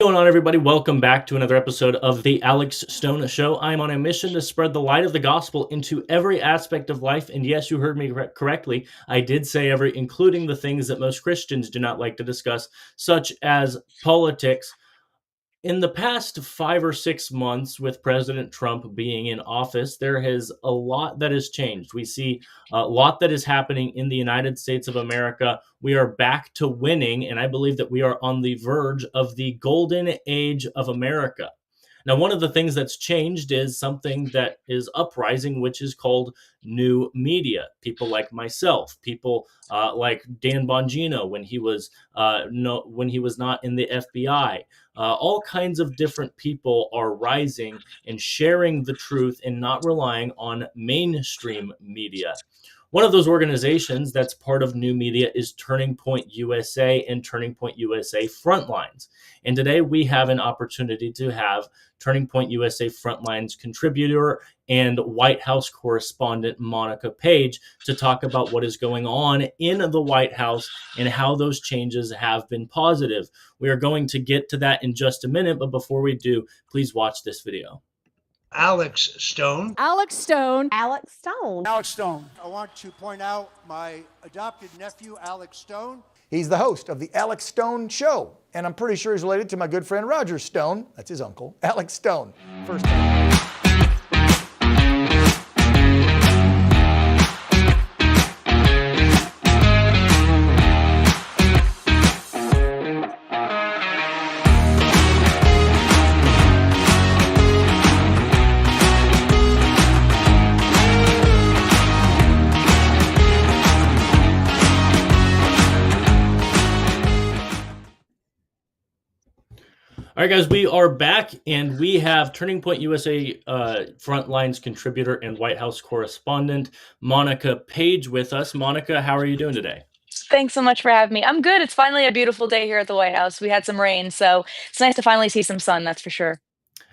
What's going on, everybody? Welcome back to another episode of the Alex Stone Show. I'm on a mission to spread the light of the gospel into every aspect of life. And yes, you heard me correctly. I did say every, including the things that most Christians do not like to discuss, such as politics. In the past 5 or 6 months, with President Trump being in office, there is a lot that has changed. We see a lot that is happening in the United States of America. We are back to winning, and I believe that we are on the verge of the golden age of America. Now, one of the things that's changed is something that is uprising, which is called new media. People like myself, people like Dan Bongino when he was when he was not in the FBI. All kinds of different people are rising and sharing the truth and not relying on mainstream media. One of those organizations that's part of new media is Turning Point USA and Turning Point USA Frontlines. And today we have an opportunity to have Turning Point USA Frontlines contributor and White House correspondent Monica Paige to talk about what is going on in the White House and how those changes have been positive. We are going to get to that in just a minute, but before we do, please watch this video. Alex Stone. Alex Stone. Alex Stone. Alex Stone. I want to point out my adopted nephew, Alex Stone. He's the host of the Alex Stone Show, and I'm pretty sure he's related to my good friend Roger Stone. That's his uncle, Alex Stone. First time. All right, guys, we are back, and we have Turning Point USA Frontlines contributor and White House correspondent Monica Paige with us. Monica, how are you doing today? Thanks so much for having me. I'm good. It's finally a beautiful day here at the White House. We had some rain, so it's nice to finally see some sun, that's for sure.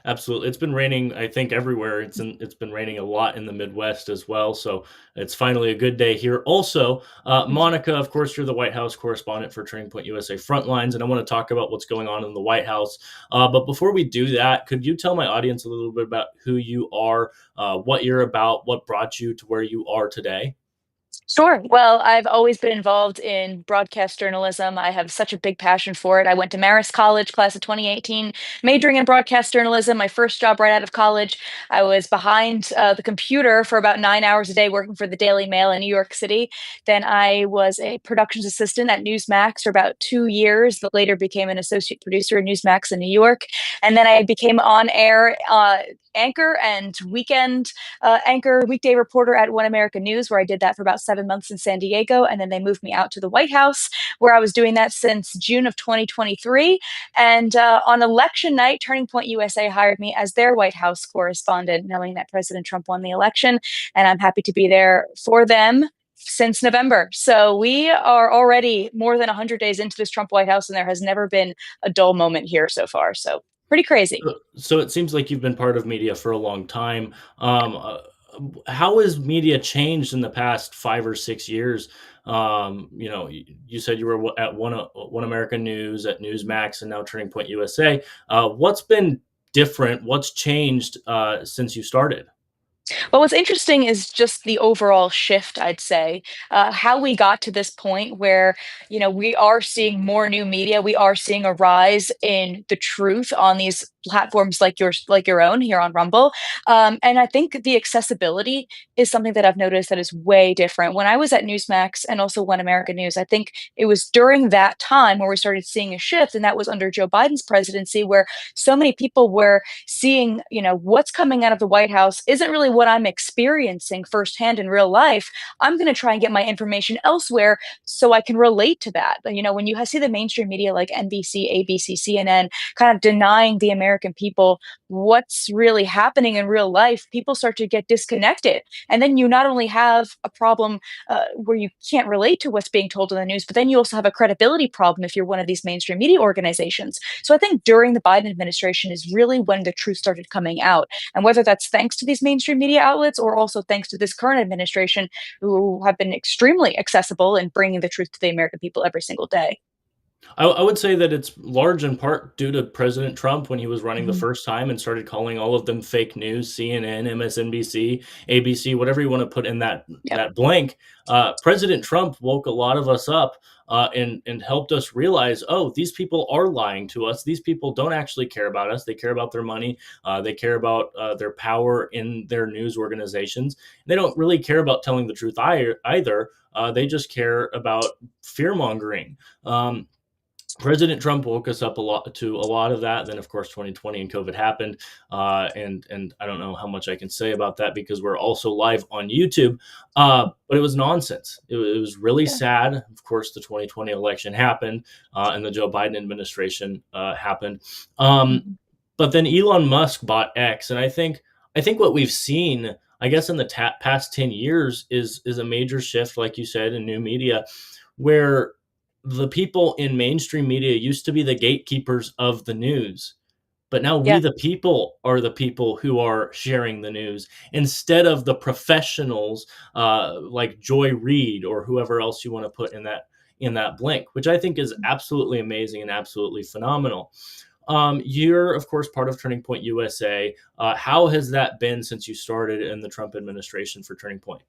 Absolutely. It's been raining, I think, everywhere. It's been raining a lot in the Midwest as well. So it's finally a good day here. Also, Monica, of course, you're the White House correspondent for Turning Point USA Frontlines, and I want to talk about what's going on in the White House. But before we do that, could you tell my audience a little bit about who you are, what you're about, what brought you to where you are today? Sure. Well, I've always been involved in broadcast journalism. I have such a big passion for it. I went to Marist College, class of 2018, majoring in broadcast journalism. My first job right out of college, I was behind the computer for about 9 hours a day working for the Daily Mail in New York City. Then I was a productions assistant at Newsmax for about 2 years, but later became an associate producer at Newsmax in New York. And then I became on-air anchor and weekend anchor, weekday reporter at One American News, where I did that for about 7 months in San Diego. And then they moved me out to the White House, where I was doing that since June of 2023. And on election night, Turning Point USA hired me as their White House correspondent, knowing that President Trump won the election. And I'm happy to be there for them since November. So we are already more than 100 days into this Trump White House, and there has never been a dull moment here so far. So pretty crazy. So it seems like you've been part of media for a long time. How has media changed in the past 5 or 6 years? You said you were at One American News, at Newsmax, and now Turning Point USA. What's been different? What's changed since you started? Well, what's interesting is just the overall shift, I'd say, how we got to this point where, we are seeing more new media. We are seeing a rise in the truth on these platforms like your own here on Rumble. And I think the accessibility is something that I've noticed that is way different. When I was at Newsmax and also One American News, I think it was during that time where we started seeing a shift, and that was under Joe Biden's presidency, where so many people were seeing, what's coming out of the White House isn't really what I'm experiencing firsthand in real life. I'm going to try and get my information elsewhere so I can relate to that. When you see the mainstream media like NBC, ABC, CNN kind of denying the American people what's really happening in real life, people start to get disconnected. And then you not only have a problem where you can't relate to what's being told in the news, but then you also have a credibility problem if you're one of these mainstream media organizations. So I think during the Biden administration is really when the truth started coming out. And whether that's thanks to these mainstream media outlets or also thanks to this current administration, who have been extremely accessible in bringing the truth to the American people every single day. I would say that it's large in part due to President Trump when he was running the Mhm. first time and started calling all of them fake news, CNN, MSNBC, ABC, whatever you want to put in Yep. that blank. President Trump woke a lot of us up and helped us realize, oh, these people are lying to us. These people don't actually care about us. They care about their money. They care about their power in their news organizations. They don't really care about telling the truth either. They just care about fear mongering. President Trump woke us up a lot to a lot of that. Then, of course, 2020 and COVID happened, and I don't know how much I can say about that because we're also live on YouTube. But it was nonsense. It was really Yeah. sad. Of course, the 2020 election happened, and the Joe Biden administration happened. Mhm. But then Elon Musk bought X, and I think what we've seen, I guess, in the past 10 years is a major shift, like you said, in new media, where the people in mainstream media used to be the gatekeepers of the news, but now we Yeah. the people are the people who are sharing the news instead of the professionals like Joy Reid or whoever else you want to put in that blank, which I think is absolutely amazing and absolutely phenomenal. You're of course part of Turning Point USA. How has that been since you started in the Trump administration for Turning Point?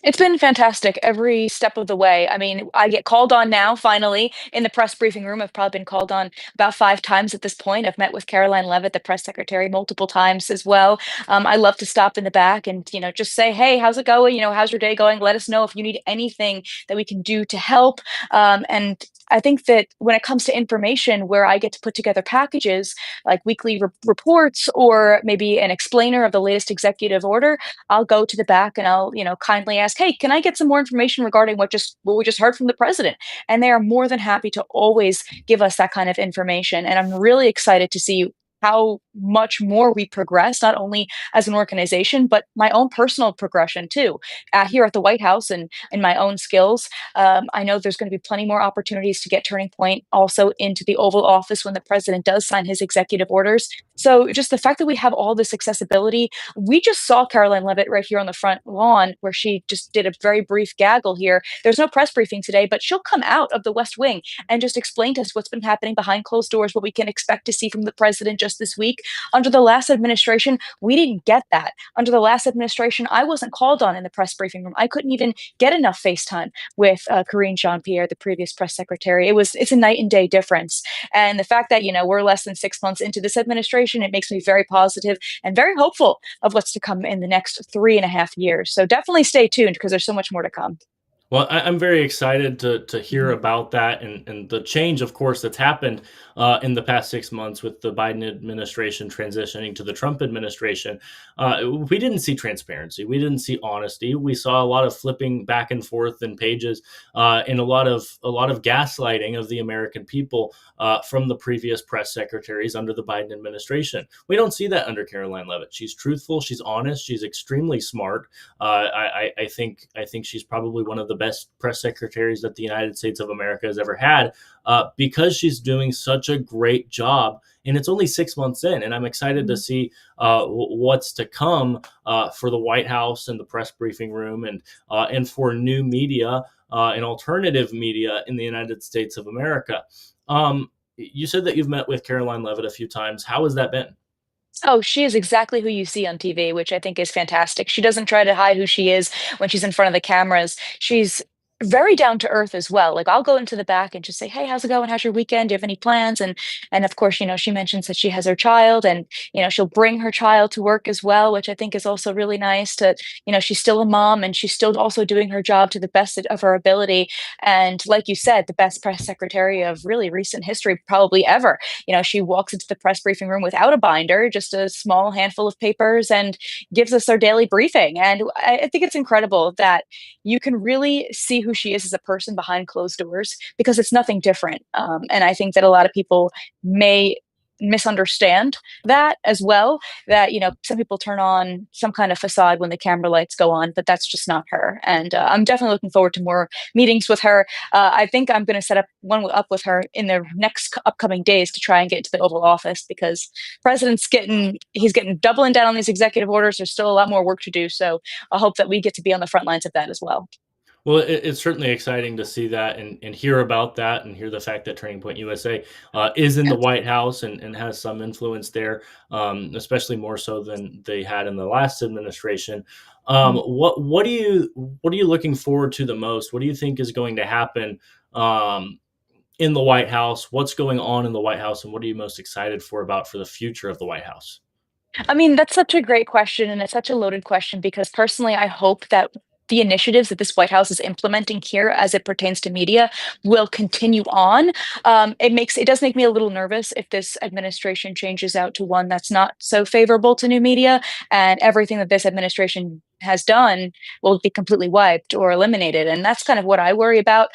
It's been fantastic every step of the way. I mean, I get called on now finally in the press briefing room. I've probably been called on about 5 times at this point. I've met with Caroline Levitt, the press secretary, multiple times as well. I love to stop in the back and, just say, "Hey, how's it going? How's your day going? Let us know if you need anything that we can do to help." And I think that when it comes to information where I get to put together packages like weekly reports or maybe an explainer of the latest executive order, I'll go to the back and I'll, kindly ask, "Hey, can I get some more information regarding what we just heard from the president?" And they are more than happy to always give us that kind of information. And I'm really excited to see how much more we progress, not only as an organization, but my own personal progression too. Here at the White House and in my own skills, I know there's going to be plenty more opportunities to get Turning Point also into the Oval Office when the president does sign his executive orders. So just the fact that we have all this accessibility, we just saw Caroline Levitt right here on the front lawn where she just did a very brief gaggle here. There's no press briefing today, but she'll come out of the West Wing and just explain to us what's been happening behind closed doors, what we can expect to see from the president just this week. Under the last administration, we didn't get that. Under the last administration, I wasn't called on in the press briefing room. I couldn't even get enough FaceTime with Karine Jean-Pierre, the previous press secretary. It's a night and day difference. And the fact that, we're less than 6 months into this administration, it makes me very positive and very hopeful of what's to come in the next 3.5 years. So definitely stay tuned because there's so much more to come. Well, I'm very excited to hear Mhm. about that and the change, of course, that's happened in the past 6 months with the Biden administration transitioning to the Trump administration. We didn't see transparency. We didn't see honesty. We saw a lot of flipping back and forth in pages and a lot of gaslighting of the American people from the previous press secretaries under the Biden administration. We don't see that under Caroline Levitt. She's truthful. She's honest. She's extremely smart. I think she's probably one of the best press secretaries that the United States of America has ever had because she's doing such a great job. And it's only 6 months in, and I'm excited to Mhm. see what's to come for the White House and the press briefing room, and for new media and alternative media in the United States of America. You said that you've met with Caroline Levitt a few times. How has that been? Oh, she is exactly who you see on TV, which I think is fantastic. She doesn't try to hide who she is when she's in front of the cameras. She's very down to earth as well. Like I'll go into the back and just say, "Hey, how's it going? How's your weekend? Do you have any plans?" And of course, she mentions that she has her child and she'll bring her child to work as well, which I think is also really nice to, she's still a mom and she's still also doing her job to the best of her ability. And like you said, the best press secretary of really recent history, probably ever. She walks into the press briefing room without a binder, just a small handful of papers, and gives us our daily briefing. And I think it's incredible that you can really see who she is as a person behind closed doors because it's nothing different. And I think that a lot of people may misunderstand that as well, that some people turn on some kind of facade when the camera lights go on, but that's just not her. And I'm definitely looking forward to more meetings with her. I think I'm going to set up one up with her in the next upcoming days to try and get into the Oval Office because he's getting doubling down on these executive orders. There's still a lot more work to do, so I hope that we get to be on the front lines of that as well. Well, it's certainly exciting to see that and hear about that and hear the fact that Turning Point USA is in the White House and has some influence there, especially more so than they had in the last administration. What are you looking forward to the most? What do you think is going to happen um, in the White House? What's going on in the White House, and what are you most excited for the future of the White House? I mean, that's such a great question, and it's such a loaded question because personally, I hope that the initiatives that this White House is implementing here as it pertains to media will continue on. It does make me a little nervous if this administration changes out to one that's not so favorable to new media, and everything that this administration has done will be completely wiped or eliminated. And that's kind of what I worry about.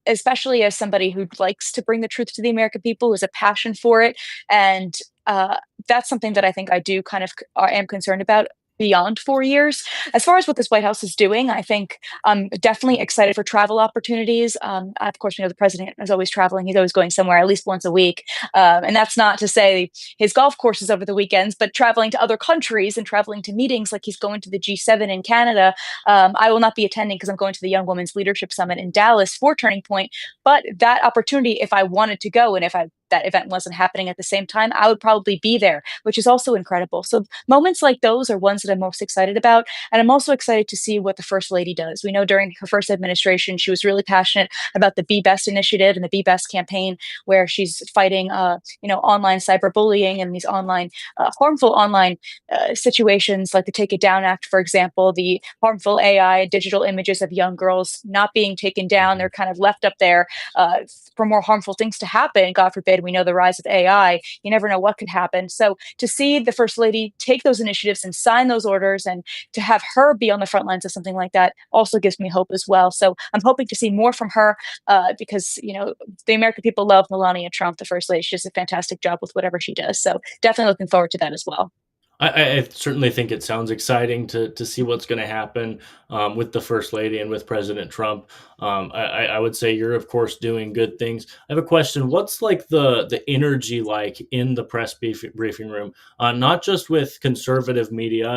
Especially as somebody who likes to bring the truth to the American people, who has a passion for it, and uh, that's something that I think I do kind of am concerned about beyond 4 years. As far as what this White House is doing, I think I'm definitely excited for travel opportunities. Of course, we know the president is always traveling. He's always going somewhere at least once a week. And that's not to say his golf courses over the weekends, but traveling to other countries and traveling to meetings like he's going to the G7 in Canada. I will not be attending because I'm going to the Young Women's Leadership Summit in Dallas for Turning Point. But that opportunity, if I wanted to go and if that event wasn't happening at the same time, I would probably be there, which is also incredible. So moments like those are ones that I'm most excited about. And I'm also excited to see what the First Lady does. We know during her first administration, she was really passionate about the Be Best initiative and the Be Best campaign, where she's fighting, online cyberbullying and these harmful online situations like the Take It Down Act, for example, the harmful AI digital images of young girls not being taken down. They're kind of left up there for more harmful things to happen. God forbid, we know the rise of AI. You never know what could happen. So to see the First Lady take those initiatives and sign those orders and to have her be on the front lines of something like that also gives me hope as well. So I'm hoping to see more from her because, the American people love Melania Trump, the First Lady. She does a fantastic job with whatever she does. So definitely looking forward to that as well. I certainly think it sounds exciting to see what's going to happen with the First Lady and with President Trump. I would say you're, of course, doing good things. I have a question. What's like the energy like in the briefing room, not just with conservative media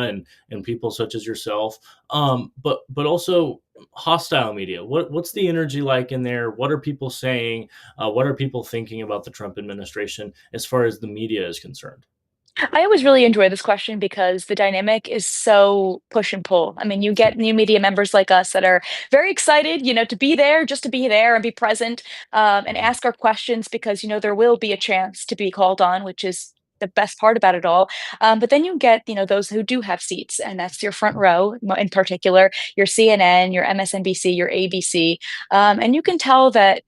and people such as yourself, but also hostile media? What's the energy like in there? What are people saying? What are people thinking about the Trump administration as far as the media is concerned? I always really enjoy this question because the dynamic is so push and pull. I mean, you get new media members like us that are very excited, to be there, just to be there and be present, and ask our questions because, there will be a chance to be called on, which is the best part about it all. But then you get, those who do have seats, and that's your front row in particular, your CNN, your MSNBC, your ABC. And you can tell that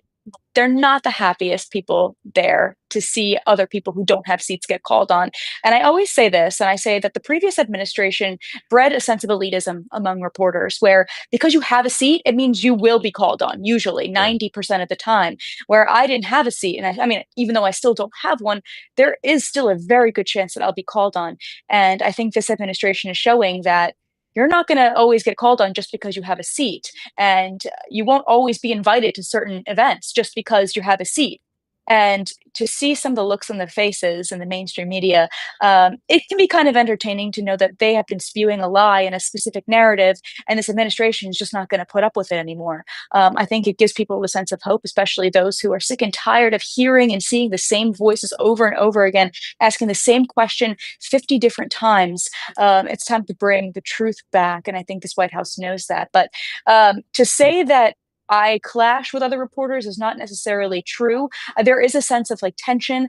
they're not the happiest people there to see other people who don't have seats get called on. And I always say this, and I say that the previous administration bred a sense of elitism among reporters, where because you have a seat, it means you will be called on, usually Yeah. 90% of the time. Where I didn't have a seat, and I mean, even though I still don't have one, there is still a very good chance that I'll be called on. And I think this administration is showing that you're not going to always get called on just because you have a seat. And you won't always be invited to certain events just because you have a seat. And to see some of the looks on the faces in the mainstream media, it can be kind of entertaining to know that they have been spewing a lie in a specific narrative, and this administration is just not going to put up with it anymore. I think it gives people a sense of hope, especially those who are sick and tired of hearing and seeing the same voices over and over again, asking the same question 50 different times. It's time to bring the truth back, and I think this White House knows that. But to say that I clash with other reporters is not necessarily true. There is a sense of like tension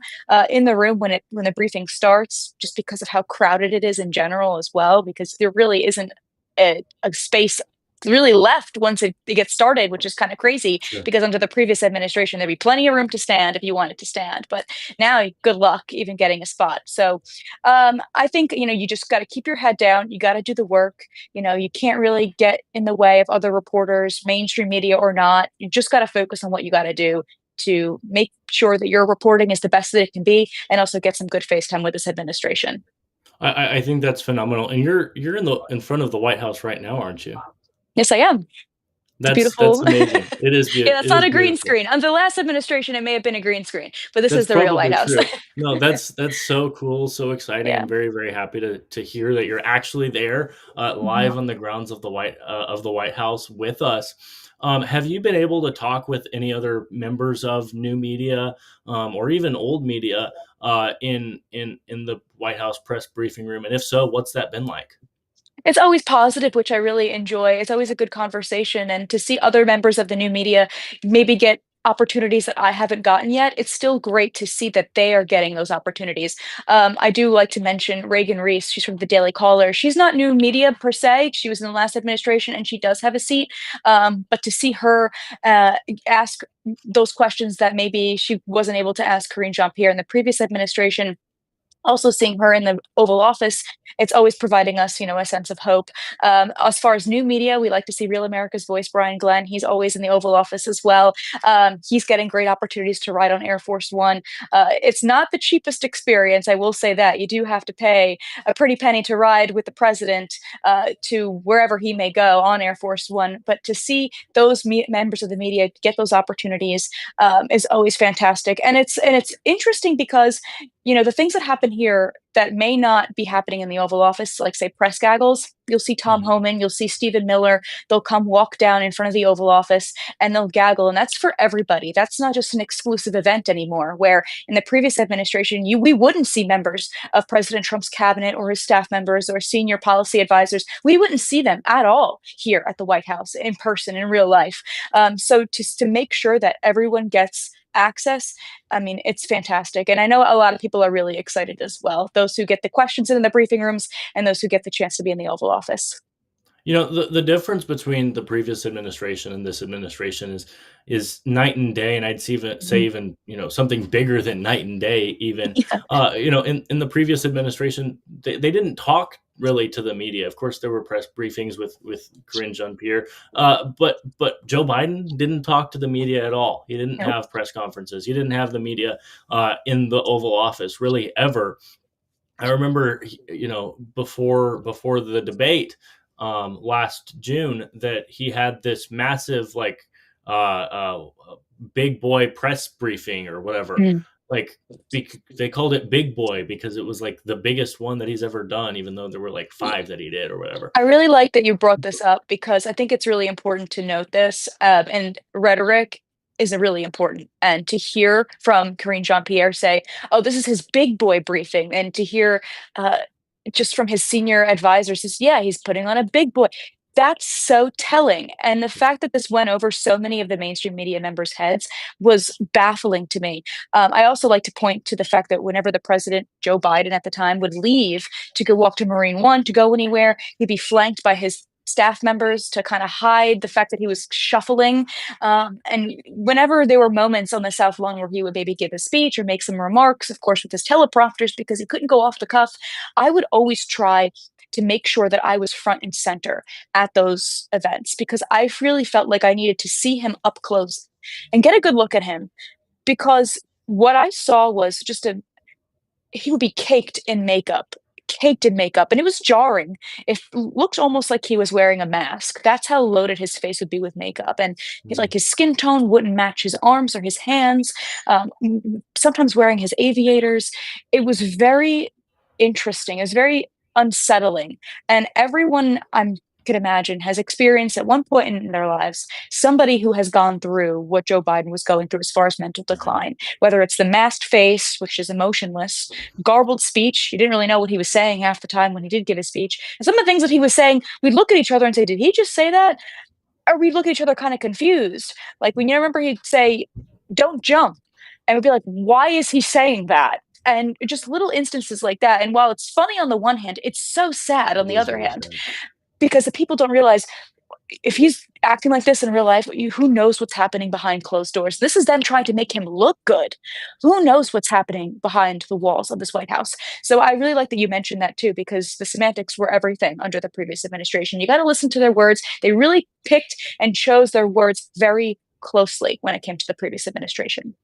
in the room when the briefing starts, just because of how crowded it is in general as well. Because there really isn't a space really left once it gets started, which is kind of crazy. Sure. Because under the previous administration, there'd be plenty of room to stand if you wanted to stand, but now good luck even getting a spot. So I think you just got to keep your head down. You got to do the work. You can't really get in the way of other reporters, mainstream media or not. You just got to focus on what you got to do to make sure that your reporting is the best that it can be, and also get some good face time with this administration. I think that's phenomenal. And you're in front of the White House right now, aren't you? Yes, I am. It's That's beautiful. amazing. It is Yeah, that's it not is a green beautiful. screen. Under the last administration, it may have been a green screen, but this That's is the real White probably House. true. No, that's so cool, so exciting. Yeah. I'm very, very happy to hear that you're actually there, Mhm. live on the grounds of the White House with us. Have you been able to talk with any other members of new media, or even old media, in the White House press briefing room? And if so, what's that been like? It's always positive, which I really enjoy. It's always a good conversation, and to see other members of the new media maybe get opportunities that I haven't gotten yet, it's still great to see that they are getting those opportunities. I do like to mention Reagan Reese. She's from the Daily Caller. She's not new media per se. She was in the last administration, and she does have a seat. But to see her ask those questions that maybe she wasn't able to ask Karine Jean-Pierre in the previous administration, also seeing her in the Oval Office, it's always providing us, a sense of hope. As far as new media, we like to see Real America's Voice, Brian Glenn. He's always in the Oval Office as well. He's getting great opportunities to ride on Air Force One. It's not the cheapest experience, I will say that. You do have to pay a pretty penny to ride with the president to wherever he may go on Air Force One. But to see those members of the media get those opportunities is always fantastic, and it's interesting because the things that happen here that may not be happening in the Oval Office, like say press gaggles, you'll see Tom Mhm. Homan, you'll see Stephen Miller, they'll come walk down in front of the Oval Office and they'll gaggle. And that's for everybody. That's not just an exclusive event anymore, where in the previous administration, we wouldn't see members of President Trump's cabinet or his staff members or senior policy advisors. We wouldn't see them at all here at the White House in person, in real life. So to make sure that everyone gets access, I mean, it's fantastic. And I know a lot of people are really excited as well. Those who get the questions in the briefing rooms and those who get the chance to be in the Oval Office. The difference between the previous administration and this administration is night and day, and I'd say Mhm. even something bigger than night and day. Even Yeah. in the previous administration, they didn't talk really to the media. Of course, there were press briefings with Corinne Jean Pierre, but Joe Biden didn't talk to the media at all. He didn't Nope. have press conferences. He didn't have the media in the Oval Office really ever. I remember, before the debate last June, that he had this massive big boy press briefing or whatever. Mm. Like they called it Big Boy because it was like the biggest one that he's ever done, even though there were like five that he did or whatever. I really like that you brought this up because I think it's really important to note this. And rhetoric is really important. And to hear from Karine Jean Pierre say, oh, this is his big boy briefing, and to hear uh, just from his senior advisors, is, yeah, he's putting on a big boy. That's so telling. And the fact that this went over so many of the mainstream media members' heads was baffling to me. I also like to point to the fact that whenever the president, Joe Biden at the time, would leave to go walk to Marine One, to go anywhere, he'd be flanked by his staff members to kind of hide the fact that he was shuffling. And whenever there were moments on the South Lawn where he would maybe give a speech or make some remarks, of course, with his teleprompters because he couldn't go off the cuff, I would always try to make sure that I was front and center at those events because I really felt like I needed to see him up close and get a good look at him because what I saw was just a he would be caked in makeup, and it was jarring. It looked almost like he was wearing a mask. That's how loaded his face would be with makeup, and like his skin tone wouldn't match his arms or his hands. Sometimes wearing his aviators, it was very interesting. It was very unsettling, and everyone could imagine has experienced at one point in their lives somebody who has gone through what Joe Biden was going through as far as mental decline, whether it's the masked face, which is emotionless, garbled speech. You didn't really know what he was saying half the time when he did give his speech. And some of the things that he was saying, we'd look at each other and say, did he just say that? Or we'd look at each other kind of confused. Like when you remember he'd say, don't jump. And we'd be like, why is he saying that? And just little instances like that. And while it's funny on the one hand, it's so sad on It the is other very hand sad. because the people don't realize if he's acting like this in real life, who knows what's happening behind closed doors? This is them trying to make him look good. Who knows what's happening behind the walls of this White House? So I really like that you mentioned that too, because the semantics were everything under the previous administration. You got to listen to their words. They really picked and chose their words very closely when it came to the previous administration.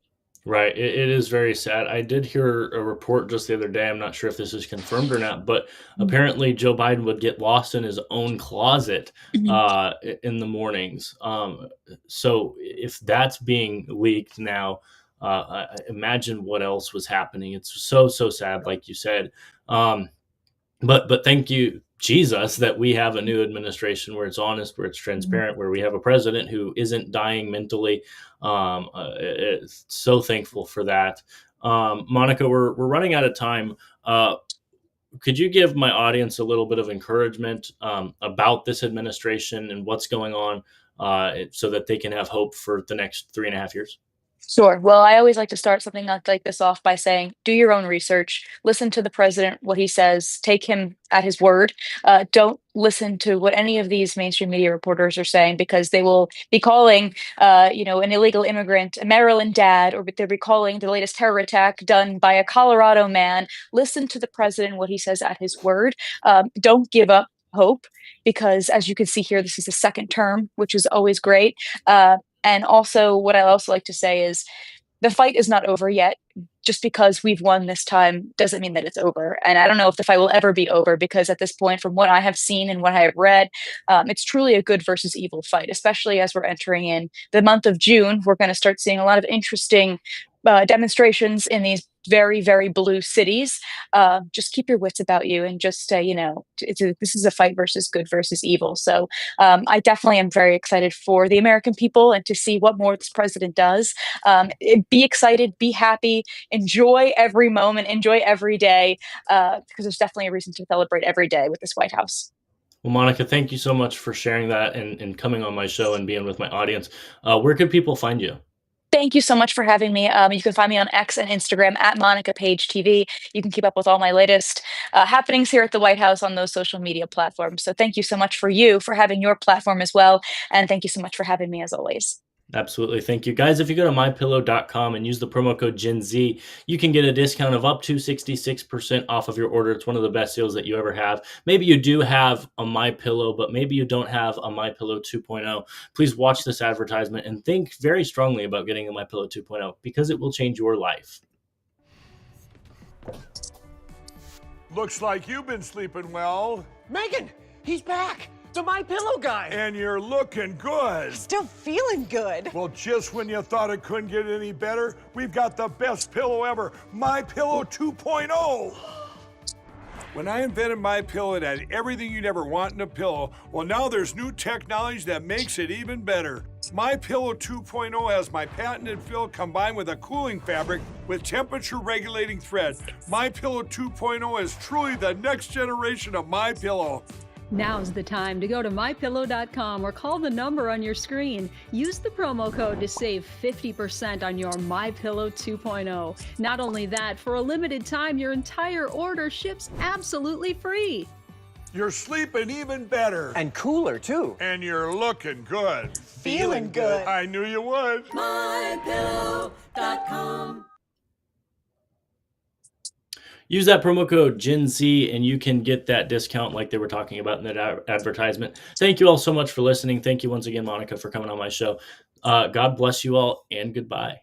Right. It is very sad. I did hear a report just the other day. I'm not sure if this is confirmed or not, but Mm. apparently Joe Biden would get lost in his own closet Mhm. in the mornings. So if that's being leaked now, I imagine what else was happening. It's so sad, like you said. Um, but thank you, Jesus, that we have a new administration where it's honest, where it's Mhm. transparent, where we have a president who isn't dying mentally. So thankful for that. Monica, we're running out of time. Could you give my audience a little bit of encouragement about this administration and what's going on, so that they can have hope for the next 3.5 years? Sure. Well, I always like to start something like this off by saying, do your own research, listen to the president, what he says, take him at his word. Don't listen to what any of these mainstream media reporters are saying because they will be calling, an illegal immigrant a Maryland dad, or they'll be calling the latest terror attack done by a Colorado man. Listen to the president, what he says at his word. Don't give up hope because, as you can see here, this is the second term, which is always great. And also, what I also like to say is the fight is not over yet. Just because we've won this time doesn't mean that it's over. And I don't know if the fight will ever be over because at this point, from what I have seen and what I have read, it's truly a good versus evil fight, especially as we're entering in the month of June. We're going to start seeing a lot of interesting demonstrations in these very, very blue cities. Just keep your wits about you and just, this is a fight versus good versus evil. So I definitely am very excited for the American people and to see what more this president does. Be excited, be happy, enjoy every moment, enjoy every day, because there's definitely a reason to celebrate every day with this White House. Well, Monica, thank you so much for sharing that and coming on my show and being with my audience. Where could people find you? Thank you so much for having me. You can find me on X and Instagram at Monica Page TV. You can keep up with all my latest happenings here at the White House on those social media platforms. So thank you so much for having your platform as well. And thank you so much for having me as always. Absolutely. Thank you. Guys, if you go to mypillow.com and use the promo code Gen Z, you can get a discount of up to 66% off of your order. It's one of the best deals that you ever have. Maybe you do have a My Pillow, but maybe you don't have a My Pillow 2.0. Please watch this advertisement and think very strongly about getting a My Pillow 2.0 because it will change your life. Looks like you've been sleeping well, Megan, he's back. The My Pillow guy. and you're looking good. Still feeling good. Well, just when you thought it couldn't get any better, we've got the best pillow ever, My Pillow 2.0. When I invented My Pillow, it had everything you'd ever want in a pillow. Well, now there's new technology that makes it even better. My Pillow 2.0 has my patented fill combined with a cooling fabric with temperature regulating thread. My Pillow 2.0 is truly the next generation of My Pillow. Now's the time to go to mypillow.com or call the number on your screen. Use the promo code to save 50% on your MyPillow 2.0. Not only that, for a limited time, your entire order ships absolutely free. You're sleeping even better. And cooler, too. And you're looking good. Feeling good. I knew you would. mypillow.com. Use that promo code Gen Z and you can get that discount like they were talking about in that advertisement. Thank you all so much for listening. Thank you once again, Monica, for coming on my show. God bless you all and goodbye.